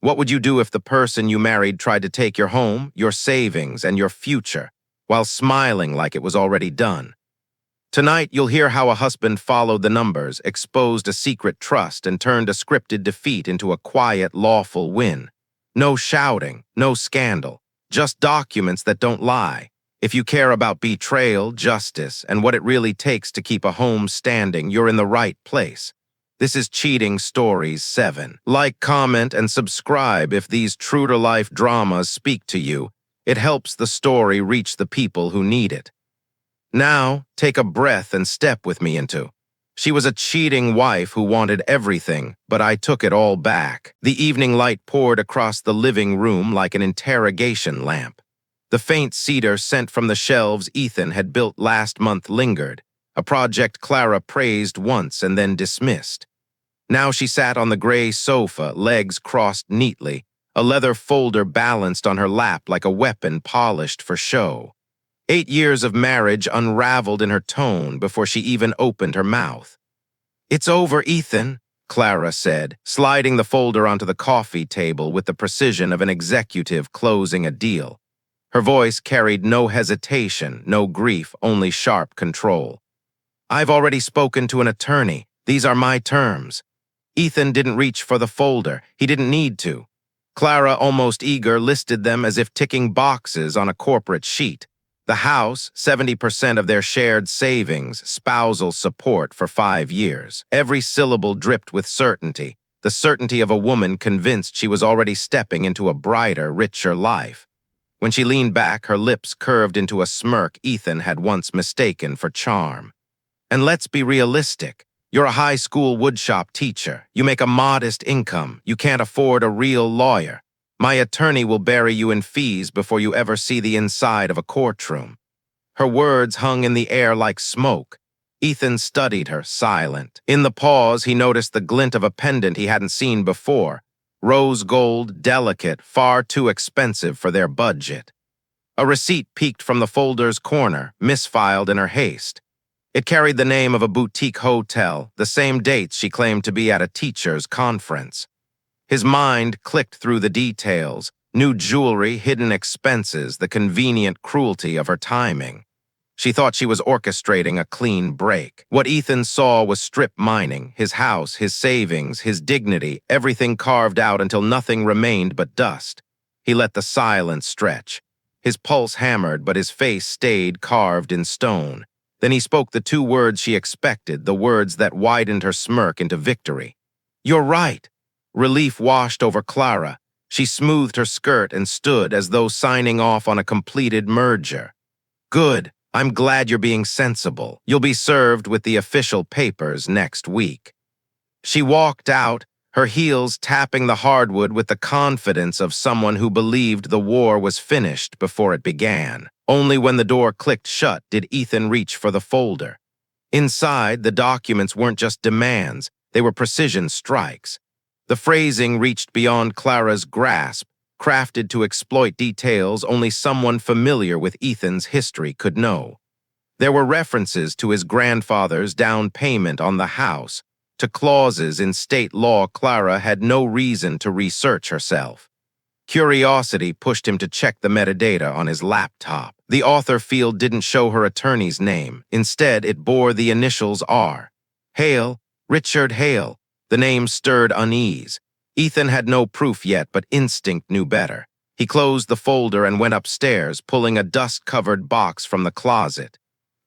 What would you do if the person you married tried to take your home, your savings, and your future, while smiling like it was already done? Tonight, you'll hear how a husband followed the numbers, exposed a secret trust, and turned a scripted defeat into a quiet, lawful win. No shouting, no scandal, just documents that don't lie. If you care about betrayal, justice, and what it really takes to keep a home standing, you're in the right place. This is Cheating Stories 7. Like, comment, and subscribe if these true-to-life dramas speak to you. It helps the story reach the people who need it. Now, take a breath and step with me into. She was a cheating wife who wanted everything, but I took it all back. The evening light poured across the living room like an interrogation lamp. The faint cedar scent from the shelves Ethan had built last month lingered, a project Clara praised once and then dismissed. Now she sat on the gray sofa, legs crossed neatly, a leather folder balanced on her lap like a weapon polished for show. 8 years of marriage unraveled in her tone before she even opened her mouth. "It's over, Ethan," Clara said, sliding the folder onto the coffee table with the precision of an executive closing a deal. Her voice carried no hesitation, no grief, only sharp control. "I've already spoken to an attorney. These are my terms." Ethan didn't reach for the folder. He didn't need to. Clara, almost eager, listed them as if ticking boxes on a corporate sheet. The house, 70% of their shared savings, spousal support for 5 years. Every syllable dripped with certainty, the certainty of a woman convinced she was already stepping into a brighter, richer life. When she leaned back, her lips curved into a smirk Ethan had once mistaken for charm. "And let's be realistic. You're a high school woodshop teacher. You make a modest income. You can't afford a real lawyer. My attorney will bury you in fees before you ever see the inside of a courtroom." Her words hung in the air like smoke. Ethan studied her, silent. In the pause, he noticed the glint of a pendant he hadn't seen before. Rose gold, delicate, far too expensive for their budget. A receipt peeked from the folder's corner, misfiled in her haste. It carried the name of a boutique hotel, the same dates she claimed to be at a teacher's conference. His mind clicked through the details, new jewelry, hidden expenses, the convenient cruelty of her timing. She thought she was orchestrating a clean break. What Ethan saw was strip mining, his house, his savings, his dignity, everything carved out until nothing remained but dust. He let the silence stretch. His pulse hammered, but his face stayed carved in stone. Then he spoke the 2 words she expected, the words that widened her smirk into victory. "You're right." Relief washed over Clara. She smoothed her skirt and stood as though signing off on a completed merger. "Good. I'm glad you're being sensible. You'll be served with the official papers next week." She walked out, her heels tapping the hardwood with the confidence of someone who believed the war was finished before it began. Only when the door clicked shut did Ethan reach for the folder. Inside, the documents weren't just demands, they were precision strikes. The phrasing reached beyond Clara's grasp, crafted to exploit details only someone familiar with Ethan's history could know. There were references to his grandfather's down payment on the house, to clauses in state law Clara had no reason to research herself. Curiosity pushed him to check the metadata on his laptop. The author field didn't show her attorney's name. Instead, it bore the initials R. Hale, Richard Hale. The name stirred unease. Ethan had no proof yet, but instinct knew better. He closed the folder and went upstairs, pulling a dust-covered box from the closet.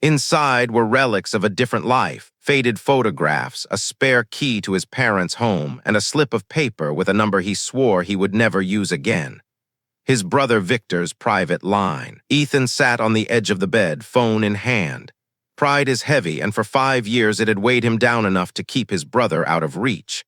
Inside were relics of a different life, faded photographs, a spare key to his parents' home, and a slip of paper with a number he swore he would never use again. His brother Victor's private line. Ethan sat on the edge of the bed, phone in hand. Pride is heavy, and for 5 years it had weighed him down enough to keep his brother out of reach.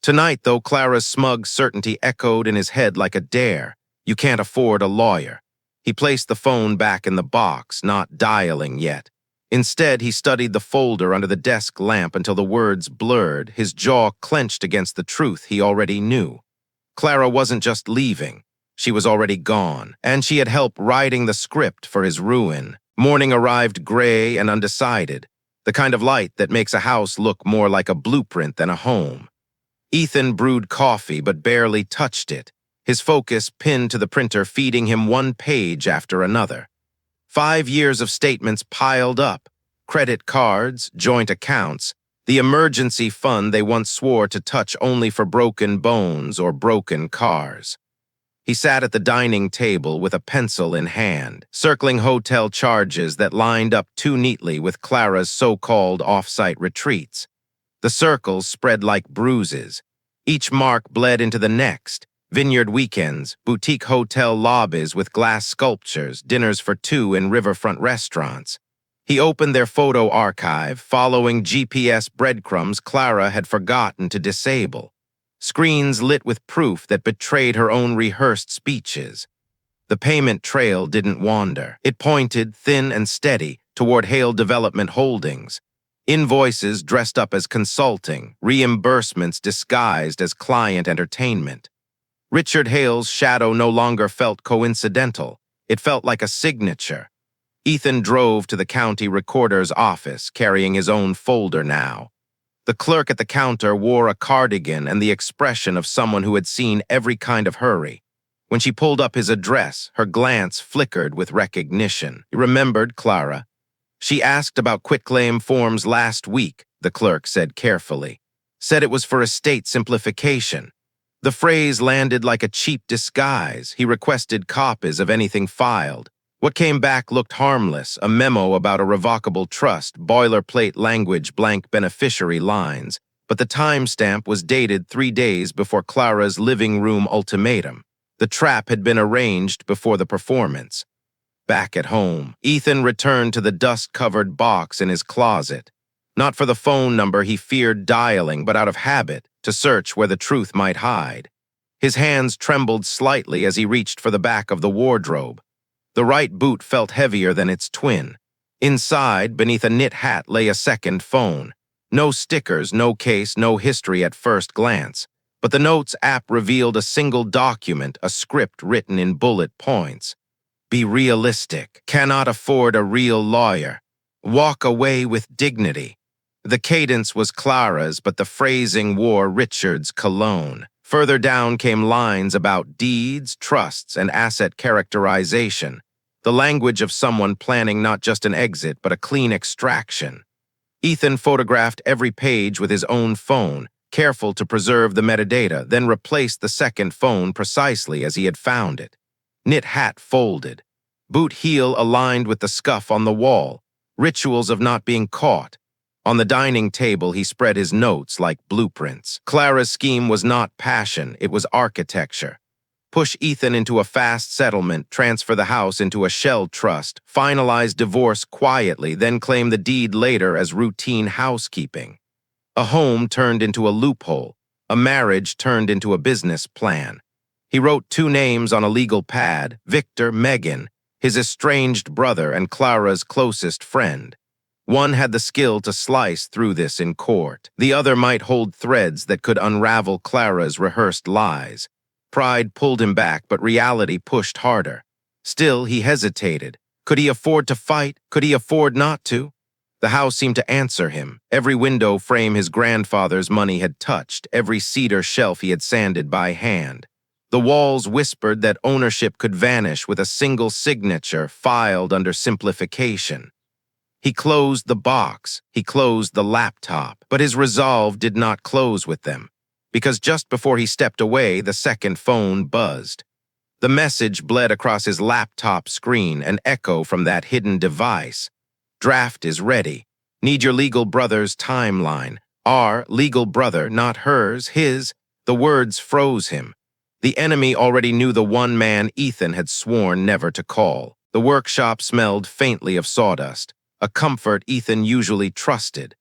Tonight, though, Clara's smug certainty echoed in his head like a dare. "You can't afford a lawyer." He placed the phone back in the box, not dialing yet. Instead, he studied the folder under the desk lamp until the words blurred, his jaw clenched against the truth he already knew. Clara wasn't just leaving. She was already gone, and she had helped writing the script for his ruin. Morning arrived gray and undecided, the kind of light that makes a house look more like a blueprint than a home. Ethan brewed coffee but barely touched it, his focus pinned to the printer feeding him one page after another. 5 years of statements piled up, credit cards, joint accounts, the emergency fund they once swore to touch only for broken bones or broken cars. He sat at the dining table with a pencil in hand, circling hotel charges that lined up too neatly with Clara's so-called off-site retreats. The circles spread like bruises. Each mark bled into the next. Vineyard weekends, boutique hotel lobbies with glass sculptures, dinners for two in riverfront restaurants. He opened their photo archive, following GPS breadcrumbs Clara had forgotten to disable. Screens lit with proof that betrayed her own rehearsed speeches. The payment trail didn't wander. It pointed, thin and steady, toward Hale Development Holdings. Invoices dressed up as consulting, reimbursements disguised as client entertainment. Richard Hale's shadow no longer felt coincidental. It felt like a signature. Ethan drove to the county recorder's office, carrying his own folder now. The clerk at the counter wore a cardigan and the expression of someone who had seen every kind of hurry. When she pulled up his address, her glance flickered with recognition. He remembered Clara. She asked about quitclaim forms last week, the clerk said carefully. Said it was for estate simplification. The phrase landed like a cheap disguise. He requested copies of anything filed. What came back looked harmless, a memo about a revocable trust, boilerplate language, blank beneficiary lines, but the timestamp was dated 3 days before Clara's living room ultimatum. The trap had been arranged before the performance. Back at home, Ethan returned to the dust-covered box in his closet. Not for the phone number he feared dialing, but out of habit, to search where the truth might hide. His hands trembled slightly as he reached for the back of the wardrobe. The right boot felt heavier than its twin. Inside, beneath a knit hat, lay a second phone. No stickers, no case, no history at first glance. But the Notes app revealed a single document, a script written in bullet points. Be realistic. Cannot afford a real lawyer. Walk away with dignity. The cadence was Clara's, but the phrasing wore Richard's cologne. Further down came lines about deeds, trusts, and asset characterization. The language of someone planning not just an exit, but a clean extraction. Ethan photographed every page with his own phone, careful to preserve the metadata, then replaced the second phone precisely as he had found it. Knit hat folded. Boot heel aligned with the scuff on the wall. Rituals of not being caught. On the dining table, he spread his notes like blueprints. Clara's scheme was not passion, it was architecture. Push Ethan into a fast settlement, transfer the house into a shell trust, finalize divorce quietly, then claim the deed later as routine housekeeping. A home turned into a loophole. A marriage turned into a business plan. He wrote 2 names on a legal pad, Victor, Megan, his estranged brother and Clara's closest friend. One had the skill to slice through this in court. The other might hold threads that could unravel Clara's rehearsed lies. Pride pulled him back, but reality pushed harder. Still, he hesitated. Could he afford to fight? Could he afford not to? The house seemed to answer him. Every window frame his grandfather's money had touched, every cedar shelf he had sanded by hand. The walls whispered that ownership could vanish with a single signature filed under simplification. He closed the box, he closed the laptop, but his resolve did not close with them, because just before he stepped away, the second phone buzzed. The message bled across his laptop screen, an echo from that hidden device. Draft is ready. Need your legal brother's timeline. Our legal brother, not hers, his. The words froze him. The enemy already knew the one man Ethan had sworn never to call. The workshop smelled faintly of sawdust, a comfort Ethan usually trusted.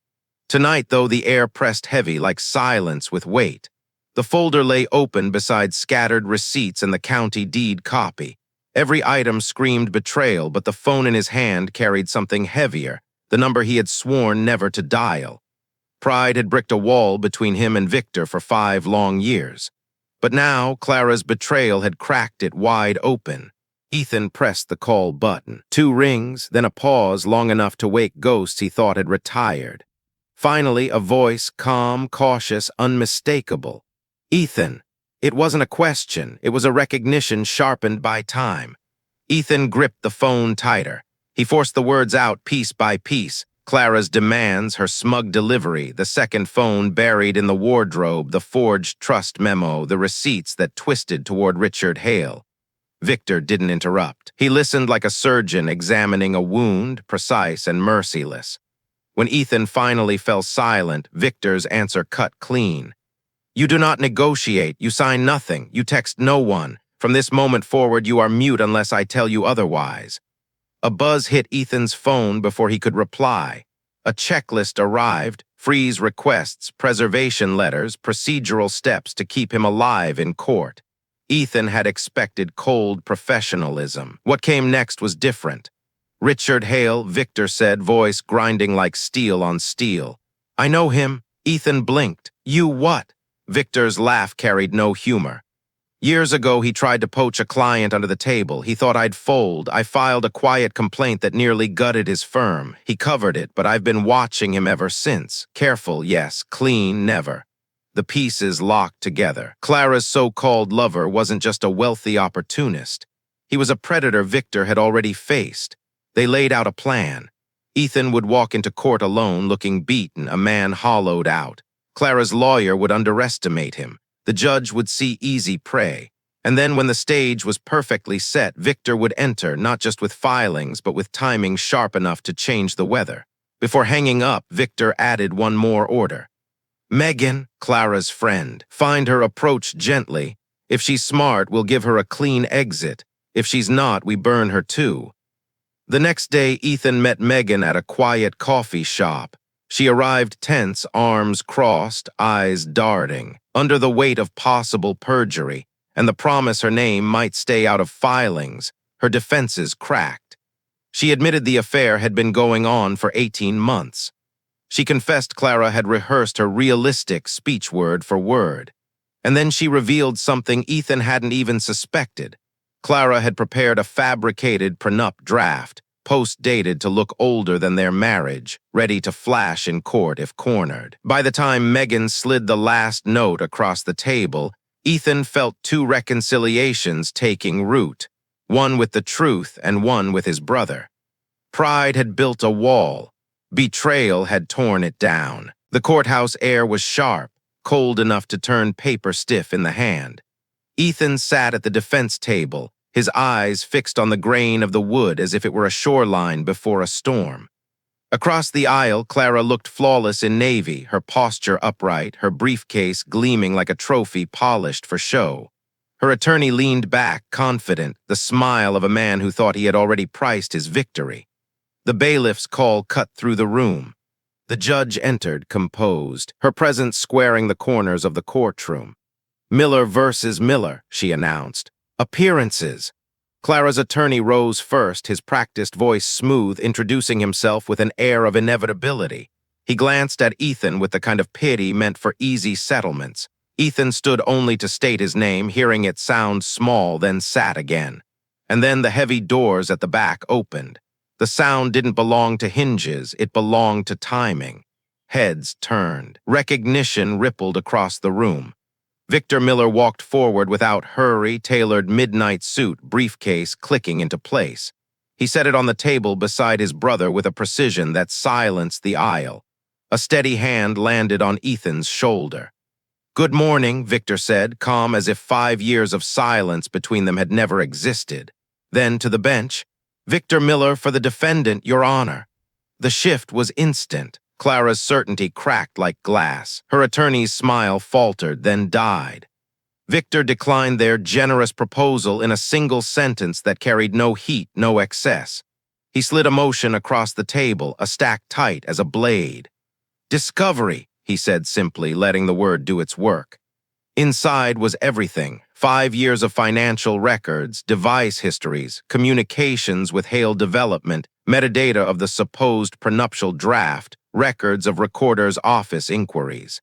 Tonight, though, the air pressed heavy like silence with weight. The folder lay open beside scattered receipts and the county deed copy. Every item screamed betrayal, but the phone in his hand carried something heavier, the number he had sworn never to dial. Pride had bricked a wall between him and Victor for 5 long years. But now, Clara's betrayal had cracked it wide open. Ethan pressed the call button. 2 rings, then a pause long enough to wake ghosts he thought had retired. Finally, a voice, calm, cautious, unmistakable. Ethan. It wasn't a question, it was a recognition sharpened by time. Ethan gripped the phone tighter. He forced the words out piece by piece. Clara's demands, her smug delivery, the second phone buried in the wardrobe, the forged trust memo, the receipts that twisted toward Richard Hale. Victor didn't interrupt. He listened like a surgeon examining a wound, precise and merciless. When Ethan finally fell silent, Victor's answer cut clean. You do not negotiate, you sign nothing, you text no one. From this moment forward, you are mute unless I tell you otherwise. A buzz hit Ethan's phone before he could reply. A checklist arrived, freeze requests, preservation letters, procedural steps to keep him alive in court. Ethan had expected cold professionalism. What came next was different. Richard Hale, Victor said, voice grinding like steel on steel. I know him. Ethan blinked. You what? Victor's laugh carried no humor. Years ago, he tried to poach a client under the table. He thought I'd fold. I filed a quiet complaint that nearly gutted his firm. He covered it, but I've been watching him ever since. Careful, yes. Clean, never. The pieces locked together. Clara's so-called lover wasn't just a wealthy opportunist. He was a predator Victor had already faced. They laid out a plan. Ethan would walk into court alone, looking beaten, a man hollowed out. Clara's lawyer would underestimate him. The judge would see easy prey. And then when the stage was perfectly set, Victor would enter, not just with filings, but with timing sharp enough to change the weather. Before hanging up, Victor added one more order. Megan, Clara's friend. Find her, approach gently. If she's smart, we'll give her a clean exit. If she's not, we burn her too. The next day, Ethan met Megan at a quiet coffee shop. She arrived tense, arms crossed, eyes darting, under the weight of possible perjury, and the promise her name might stay out of filings. Her defenses cracked. She admitted the affair had been going on for 18 months. She confessed Clara had rehearsed her realistic speech word for word. And then she revealed something Ethan hadn't even suspected. Clara had prepared a fabricated prenup draft, post-dated to look older than their marriage, ready to flash in court if cornered. By the time Megan slid the last note across the table, Ethan felt two reconciliations taking root, one with the truth and one with his brother. Pride had built a wall. Betrayal had torn it down. The courthouse air was sharp, cold enough to turn paper stiff in the hand. Ethan sat at the defense table, his eyes fixed on the grain of the wood as if it were a shoreline before a storm. Across the aisle, Clara looked flawless in navy, her posture upright, her briefcase gleaming like a trophy polished for show. Her attorney leaned back, confident, the smile of a man who thought he had already priced his victory. The bailiff's call cut through the room. The judge entered, composed, her presence squaring the corners of the courtroom. Miller versus Miller, she announced. Appearances. Clara's attorney rose first, his practiced voice smooth, introducing himself with an air of inevitability. He glanced at Ethan with the kind of pity meant for easy settlements. Ethan stood only to state his name, hearing it sound small, then sat again. And then the heavy doors at the back opened. The sound didn't belong to hinges, it belonged to timing. Heads turned. Recognition rippled across the room. Victor Miller walked forward without hurry, tailored midnight suit, briefcase clicking into place. He set it on the table beside his brother with a precision that silenced the aisle. A steady hand landed on Ethan's shoulder. Good morning, Victor said, calm as if 5 years of silence between them had never existed. Then to the bench, Victor Miller for the defendant, Your Honor. The shift was instant. Clara's certainty cracked like glass. Her attorney's smile faltered, then died. Victor declined their generous proposal in a single sentence that carried no heat, no excess. He slid a motion across the table, a stack tight as a blade. Discovery, he said simply, letting the word do its work. Inside was everything. 5 years of financial records, device histories, communications with Hale Development, metadata of the supposed prenuptial draft, records of recorder's office inquiries.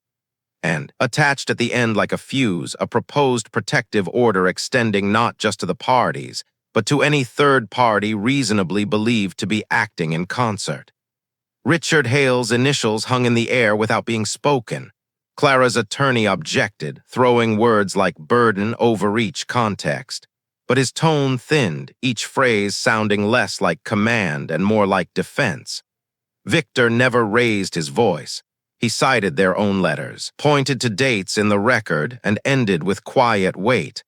And, attached at the end like a fuse, a proposed protective order extending not just to the parties, but to any third party reasonably believed to be acting in concert. Richard Hale's initials hung in the air without being spoken. Clara's attorney objected, throwing words like burden over each context. But his tone thinned, each phrase sounding less like command and more like defense. Victor never raised his voice. He cited their own letters, pointed to dates in the record, and ended with quiet weight.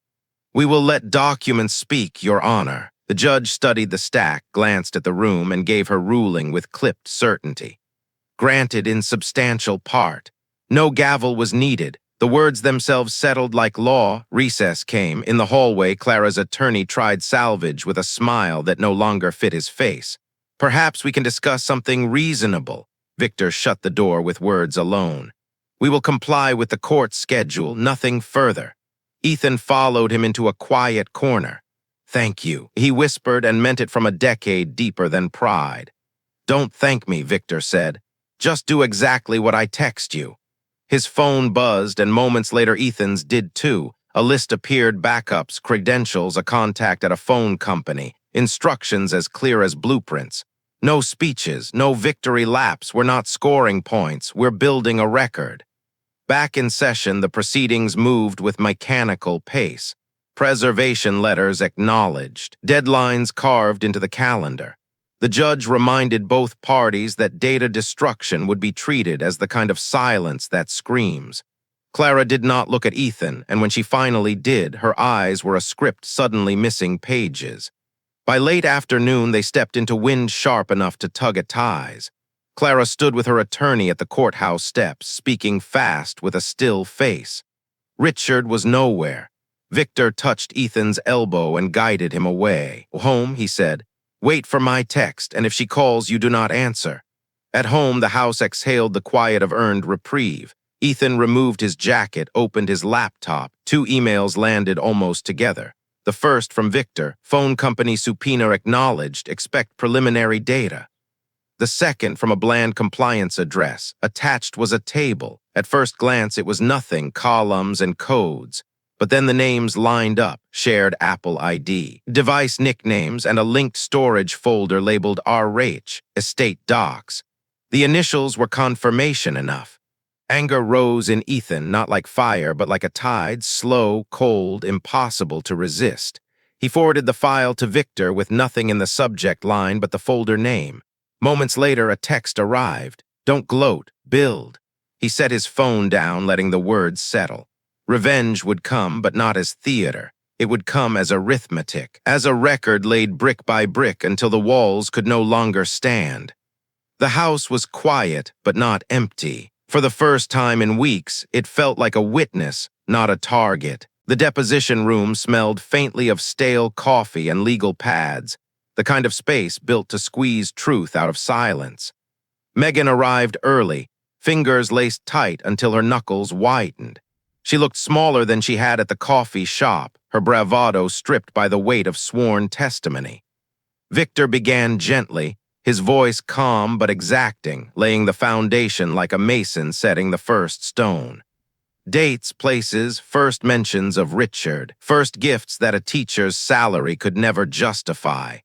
"We will let documents speak, Your Honor." The judge studied the stack, glanced at the room, and gave her ruling with clipped certainty. Granted in substantial part. No gavel was needed. The words themselves settled like law. Recess came. In the hallway, Clara's attorney tried salvage with a smile that no longer fit his face. "Perhaps we can discuss something reasonable." Victor shut the door with words alone. "We will comply with the court's schedule, nothing further." Ethan followed him into a quiet corner. "Thank you," he whispered, and meant it from a decade deeper than pride. "Don't thank me," Victor said. "Just do exactly what I text you." His phone buzzed, and moments later Ethan's did too. A list appeared: backups, credentials, a contact at a phone company, instructions as clear as blueprints. No speeches, no victory laps. We're not scoring points. We're building a record. Back in session, the proceedings moved with mechanical pace. Preservation letters acknowledged, deadlines carved into the calendar. The judge reminded both parties that data destruction would be treated as the kind of silence that screams. Clara did not look at Ethan, and when she finally did, her eyes were a script suddenly missing pages. By late afternoon, they stepped into wind sharp enough to tug at ties. Clara stood with her attorney at the courthouse steps, speaking fast with a still face. Richard was nowhere. Victor touched Ethan's elbow and guided him away. "Home," he said. "Wait for my text, and if she calls, you do not answer." At home, the house exhaled the quiet of earned reprieve. Ethan removed his jacket, opened his laptop. 2 emails landed almost together. The first from Victor: "Phone company subpoena acknowledged, expect preliminary data." The second from a bland compliance address. Attached was a table. At first glance, it was nothing, columns and codes. But then the names lined up: shared Apple ID, device nicknames, and a linked storage folder labeled RH, estate docs. The initials were confirmation enough. Anger rose in Ethan, not like fire, but like a tide, slow, cold, impossible to resist. He forwarded the file to Victor with nothing in the subject line but the folder name. Moments later, a text arrived. "Don't gloat, build." He set his phone down, letting the words settle. Revenge would come, but not as theater. It would come as arithmetic, as a record laid brick by brick until the walls could no longer stand. The house was quiet, but not empty. For the first time in weeks, it felt like a witness, not a target. The deposition room smelled faintly of stale coffee and legal pads, the kind of space built to squeeze truth out of silence. Megan arrived early, fingers laced tight until her knuckles whitened. She looked smaller than she had at the coffee shop, her bravado stripped by the weight of sworn testimony. Victor began gently, his voice calm but exacting, laying the foundation like a mason setting the first stone. Dates, places, first mentions of Richard, first gifts that a teacher's salary could never justify.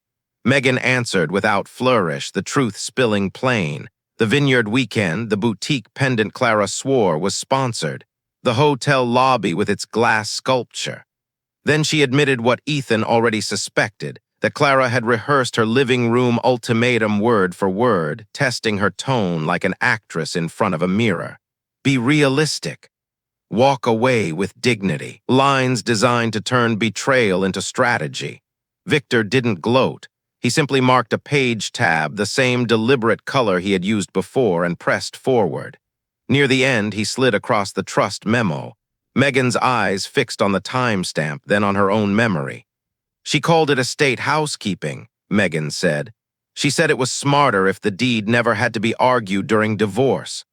Megan answered without flourish, the truth spilling plain. The vineyard weekend, the boutique pendant Clara swore was sponsored. The hotel lobby with its glass sculpture. Then she admitted what Ethan already suspected, that Clara had rehearsed her living room ultimatum word for word, testing her tone like an actress in front of a mirror. Be realistic. Walk away with dignity. Lines designed to turn betrayal into strategy. Victor didn't gloat. He simply marked a page tab, the same deliberate color he had used before, and pressed forward. Near the end, he slid across the trust memo. Megan's eyes fixed on the timestamp, then on her own memory. "She called it estate housekeeping," Megan said. "She said it was smarter if the deed never had to be argued during divorce."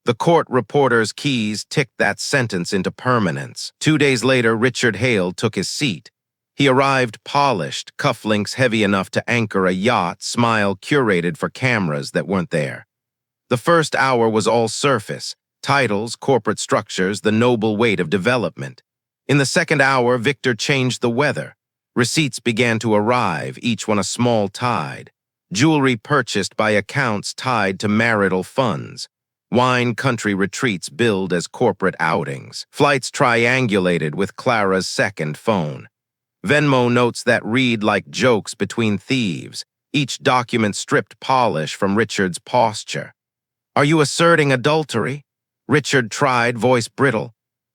The court reporter's keys ticked that sentence into permanence. 2 days later, Richard Hale took his seat. He arrived polished, cufflinks heavy enough to anchor a yacht, smile curated for cameras that weren't there. The first hour was all surface, titles, corporate structures, the noble weight of development. In the second hour, Victor changed the weather. Receipts began to arrive, each one a small tide. jewelry purchased by accounts tied to marital funds, wine country retreats billed as corporate outings, flights triangulated with Clara's second phone. Venmo notes that read like jokes between thieves, each document stripped polish from Richard's posture. "Are you asserting adultery?" Richard tried, voice brittle.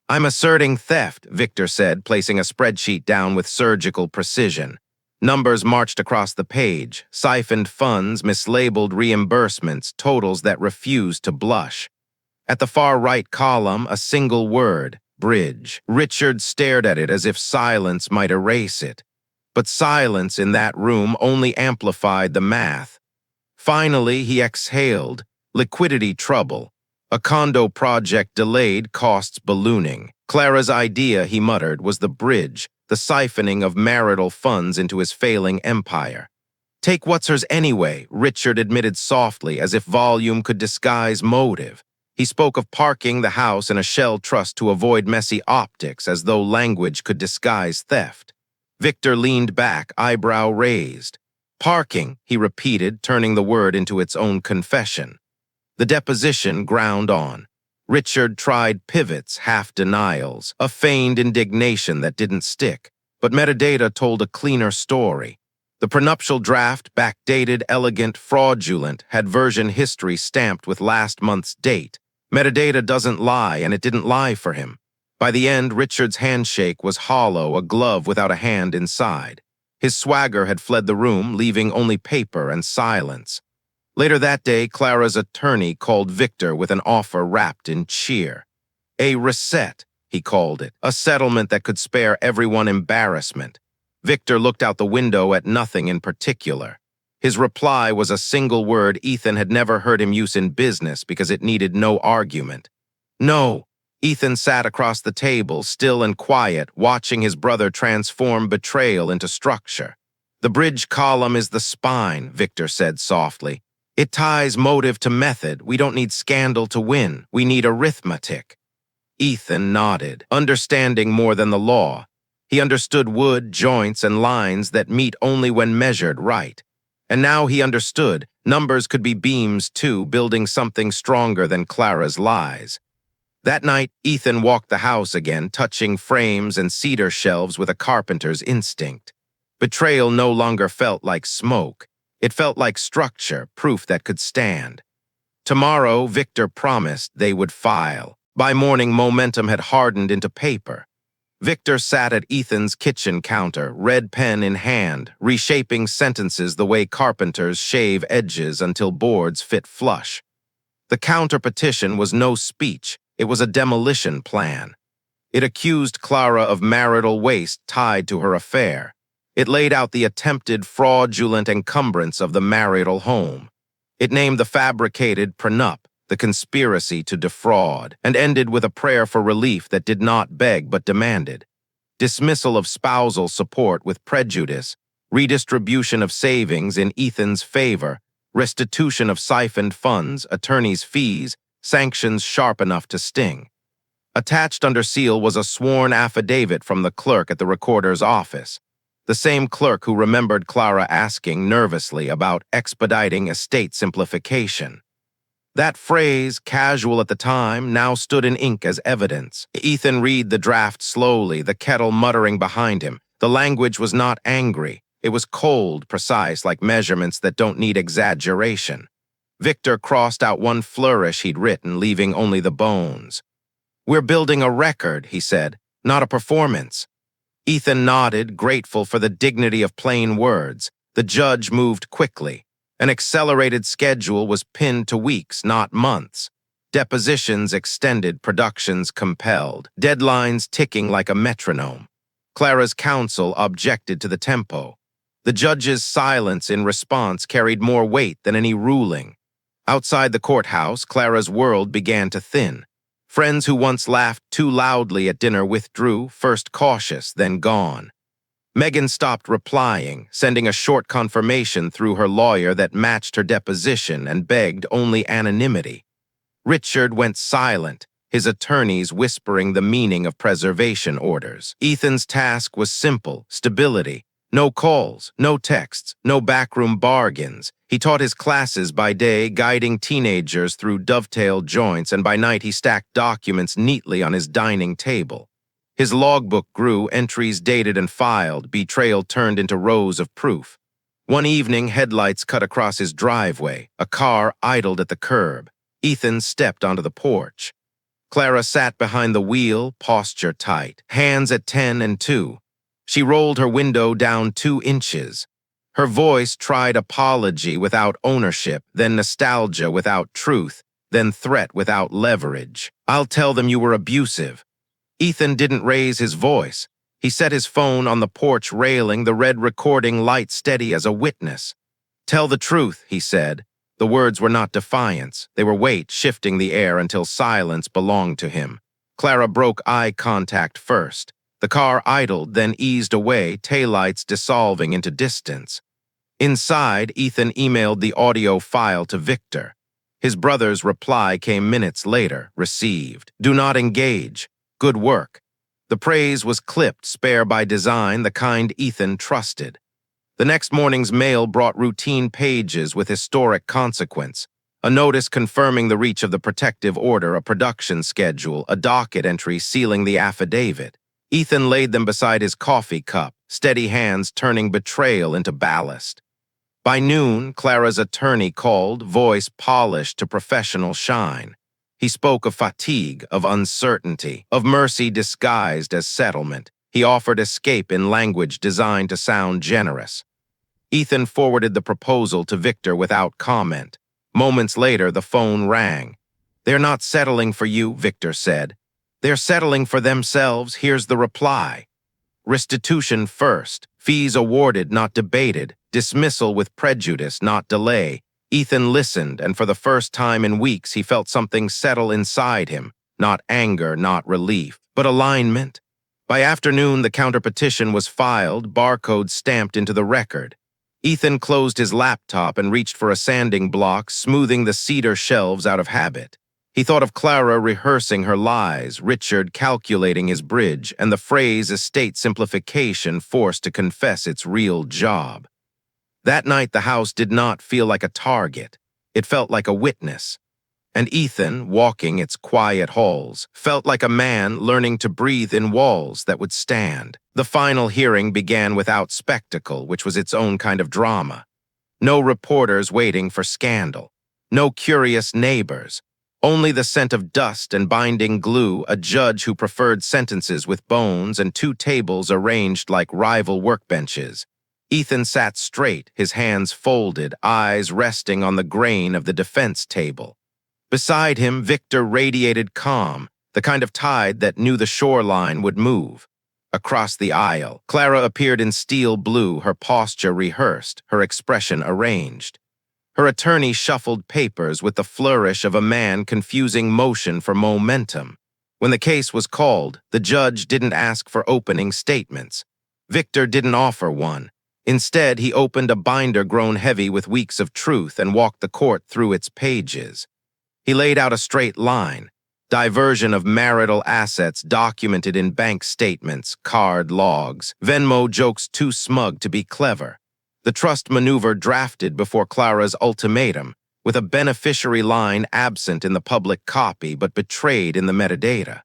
"I'm asserting theft," Victor said, placing a spreadsheet down with surgical precision. Numbers marched across the page, siphoned funds, mislabeled reimbursements, totals that refused to blush. At the far right column, a single word, bridge. Richard stared at it as if silence might erase it. But silence in that room only amplified the math. Finally, he exhaled. Liquidity trouble. A condo project delayed, costs ballooning. Clara's idea, he muttered, was the bridge, the siphoning of marital funds into his failing empire. "Take what's hers anyway," Richard admitted softly, as if volume could disguise motive. He spoke of parking the house in a shell trust to avoid messy optics, as though language could disguise theft. Victor leaned back, eyebrow raised. "Parking," he repeated, turning the word into its own confession. The deposition ground on. Richard tried pivots, half-denials, a feigned indignation that didn't stick, but metadata told a cleaner story. The prenuptial draft, backdated, elegant, fraudulent, had version history stamped with last month's date. Metadata doesn't lie, and it didn't lie for him. By the end, Richard's handshake was hollow, a glove without a hand inside. His swagger had fled the room, leaving only paper and silence. Later that day, Clara's attorney called Victor with an offer wrapped in cheer. A reset, he called it, a settlement that could spare everyone embarrassment. Victor looked out the window at nothing in particular. His reply was a single word Ethan had never heard him use in business because it needed no argument. "No." Ethan sat across the table, still and quiet, watching his brother transform betrayal into structure. "The bridge column is the spine," Victor said softly. "It ties motive to method. We don't need scandal to win. We need arithmetic." Ethan nodded, understanding more than the law. He understood wood, joints, and lines that meet only when measured right. And now he understood numbers could be beams too, building something stronger than Clara's lies. That night, Ethan walked the house again, touching frames and cedar shelves with a carpenter's instinct. Betrayal no longer felt like smoke. It felt like structure, proof that could stand. Tomorrow, Victor promised they would file. By morning, momentum had hardened into paper. Victor sat at Ethan's kitchen counter, red pen in hand, reshaping sentences the way carpenters shave edges until boards fit flush. The counter petition was no speech. It was a demolition plan. It accused Clara of marital waste tied to her affair. It laid out the attempted fraudulent encumbrance of the marital home. It named the fabricated prenup, the conspiracy to defraud, and ended with a prayer for relief that did not beg but demanded. Dismissal of spousal support with prejudice, redistribution of savings in Ethan's favor, restitution of siphoned funds, attorney's fees, sanctions sharp enough to sting. Attached under seal was a sworn affidavit from the clerk at the recorder's office. The same clerk who remembered Clara asking nervously about expediting estate simplification. That phrase, casual at the time, now stood in ink as evidence. Ethan read the draft slowly, the kettle muttering behind him. The language was not angry. It was cold, precise, like measurements that don't need exaggeration. Victor crossed out one flourish he'd written, leaving only the bones. "We're building a record," he said, "not a performance." Ethan nodded, grateful for the dignity of plain words. The judge moved quickly. An accelerated schedule was pinned to weeks, not months. Depositions extended, productions compelled, deadlines ticking like a metronome. Clara's counsel objected to the tempo. The judge's silence in response carried more weight than any ruling. Outside the courthouse, Clara's world began to thin. Friends who once laughed too loudly at dinner withdrew, first cautious, then gone. Megan stopped replying, sending a short confirmation through her lawyer that matched her deposition and begged only anonymity. Richard went silent, his attorneys whispering the meaning of preservation orders. Ethan's task was simple: stability. No calls, no texts, no backroom bargains. He taught his classes by day, guiding teenagers through dovetail joints, and by night he stacked documents neatly on his dining table. His logbook grew, entries dated and filed, betrayal turned into rows of proof. One evening, headlights cut across his driveway. A car idled at the curb. Ethan stepped onto the porch. Clara sat behind the wheel, posture tight, hands at 10 and 2. She rolled her window down 2 inches. Her voice tried apology without ownership, then nostalgia without truth, then threat without leverage. "I'll tell them you were abusive." Ethan didn't raise his voice. He set his phone on the porch railing, the red recording light steady as a witness. "Tell the truth," he said. The words were not defiance. They were weight shifting the air until silence belonged to him. Clara broke eye contact first. The car idled, then eased away, taillights dissolving into distance. Inside, Ethan emailed the audio file to Victor. His brother's reply came minutes later, received. "Do not engage. Good work." The praise was clipped, spare by design, the kind Ethan trusted. The next morning's mail brought routine pages with historic consequence. A notice confirming the reach of the protective order, a production schedule, a docket entry sealing the affidavit. Ethan laid them beside his coffee cup, steady hands turning betrayal into ballast. By noon, Clara's attorney called, voice polished to professional shine. He spoke of fatigue, of uncertainty, of mercy disguised as settlement. He offered escape in language designed to sound generous. Ethan forwarded the proposal to Victor without comment. Moments later, the phone rang. "They're not settling for you," Victor said. "They're settling for themselves. Here's the reply. Restitution first. Fees awarded, not debated. Dismissal with prejudice, not delay." Ethan listened, and for the first time in weeks, he felt something settle inside him. Not anger, not relief, but alignment. By afternoon, the counterpetition was filed, barcodes stamped into the record. Ethan closed his laptop and reached for a sanding block, smoothing the cedar shelves out of habit. He thought of Clara rehearsing her lies, Richard calculating his bridge, and the phrase estate simplification forced to confess its real job. That night, the house did not feel like a target. It felt like a witness. And Ethan, walking its quiet halls, felt like a man learning to breathe in walls that would stand. The final hearing began without spectacle, which was its own kind of drama. No reporters waiting for scandal. No curious neighbors. Only the scent of dust and binding glue, a judge who preferred sentences with bones, and 2 tables arranged like rival workbenches. Ethan sat straight, his hands folded, eyes resting on the grain of the defense table. Beside him, Victor radiated calm, the kind of tide that knew the shoreline would move. Across the aisle, Clara appeared in steel blue, her posture rehearsed, her expression arranged. Her attorney shuffled papers with the flourish of a man confusing motion for momentum. When the case was called, the judge didn't ask for opening statements. Victor didn't offer one. Instead, he opened a binder grown heavy with weeks of truth and walked the court through its pages. He laid out a straight line. Diversion of marital assets documented in bank statements, card logs, Venmo jokes too smug to be clever. The trust maneuver drafted before Clara's ultimatum, with a beneficiary line absent in the public copy but betrayed in the metadata.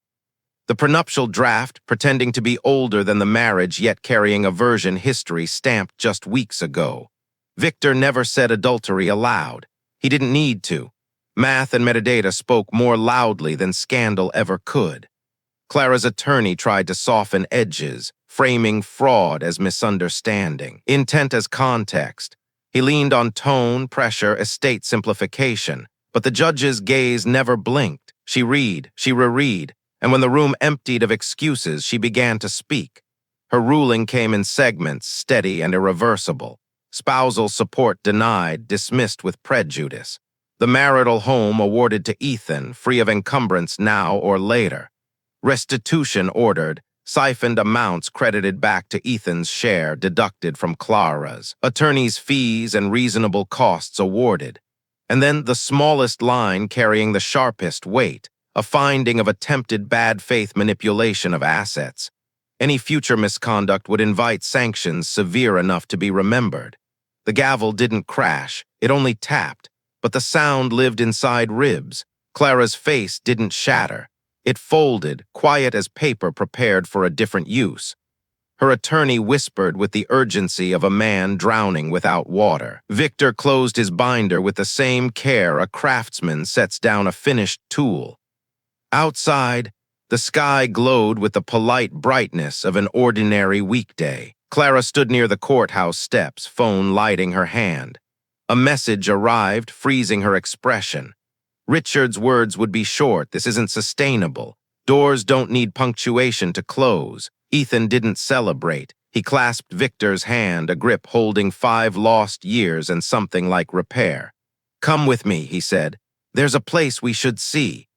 The prenuptial draft, pretending to be older than the marriage yet carrying a version history stamped just weeks ago. Victor never said adultery aloud. He didn't need to. Math and metadata spoke more loudly than scandal ever could. Clara's attorney tried to soften edges, framing fraud as misunderstanding, intent as context. He leaned on tone, pressure, estate simplification, but the judge's gaze never blinked. She reread, and when the room emptied of excuses, she began to speak. Her ruling came in segments, steady and irreversible. Spousal support denied, dismissed with prejudice. The marital home awarded to Ethan, free of encumbrance now or later. Restitution ordered, siphoned amounts credited back to Ethan's share, deducted from Clara's. Attorney's fees and reasonable costs awarded. And then the smallest line carrying the sharpest weight, a finding of attempted bad faith manipulation of assets. Any future misconduct would invite sanctions severe enough to be remembered. The gavel didn't crash, it only tapped, but the sound lived inside ribs. Clara's face didn't shatter. It folded, quiet as paper prepared for a different use. Her attorney whispered with the urgency of a man drowning without water. Victor closed his binder with the same care a craftsman sets down a finished tool. Outside, the sky glowed with the polite brightness of an ordinary weekday. Clara stood near the courthouse steps, phone lighting her hand. A message arrived, freezing her expression. Richard's words would be short. This isn't sustainable. Doors don't need punctuation to close. Ethan didn't celebrate. He clasped Victor's hand, a grip holding 5 lost years and something like repair. "Come with me," he said. "There's a place we should see."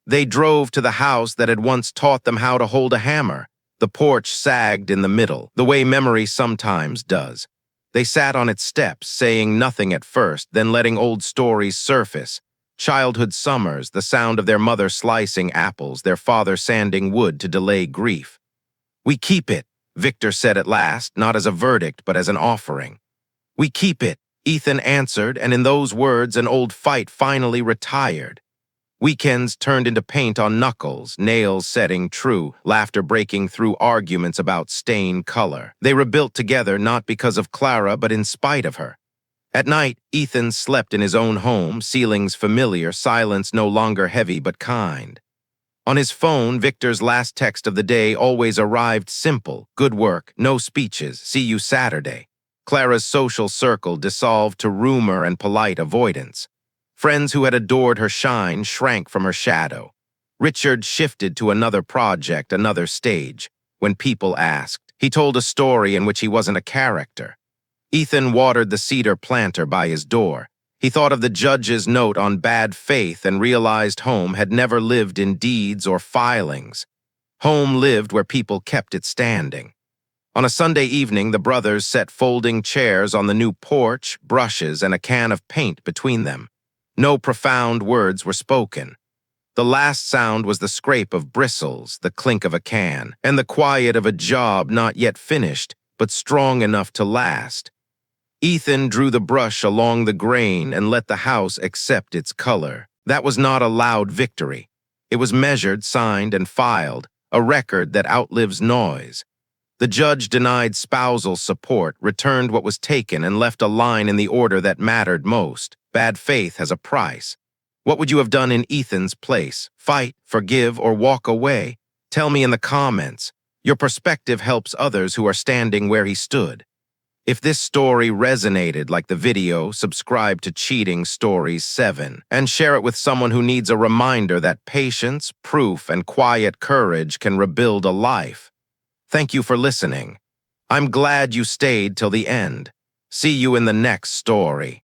They drove to the house that had once taught them how to hold a hammer. The porch sagged in the middle, the way memory sometimes does. They sat on its steps, saying nothing at first, then letting old stories surface. Childhood summers, the sound of their mother slicing apples, their father sanding wood to delay grief. "We keep it," Victor said at last, not as a verdict, but as an offering. "We keep it," Ethan answered, and in those words an old fight finally retired. Weekends turned into paint on knuckles, nails setting true, laughter breaking through arguments about stain color. They rebuilt together not because of Clara, but in spite of her. At night, Ethan slept in his own home, ceilings familiar, silence no longer heavy but kind. On his phone, Victor's last text of the day always arrived simple: "Good work, no speeches, see you Saturday." Clara's social circle dissolved to rumor and polite avoidance. Friends who had adored her shine shrank from her shadow. Richard shifted to another project, another stage. When people asked, he told a story in which he wasn't a character. Ethan watered the cedar planter by his door. He thought of the judge's note on bad faith and realized home had never lived in deeds or filings. Home lived where people kept it standing. On a Sunday evening, the brothers set folding chairs on the new porch, brushes, and a can of paint between them. No profound words were spoken. The last sound was the scrape of bristles, the clink of a can, and the quiet of a job not yet finished, but strong enough to last. Ethan drew the brush along the grain and let the house accept its color. That was not a loud victory. It was measured, signed, and filed, a record that outlives noise. The judge denied spousal support, returned what was taken, and left a line in the order that mattered most. Bad faith has a price. What would you have done in Ethan's place? Fight, forgive, or walk away? Tell me in the comments. Your perspective helps others who are standing where he stood. If this story resonated like the video, subscribe to Cheating Stories 7 and share it with someone who needs a reminder that patience, proof, and quiet courage can rebuild a life. Thank you for listening. I'm glad you stayed till the end. See you in the next story.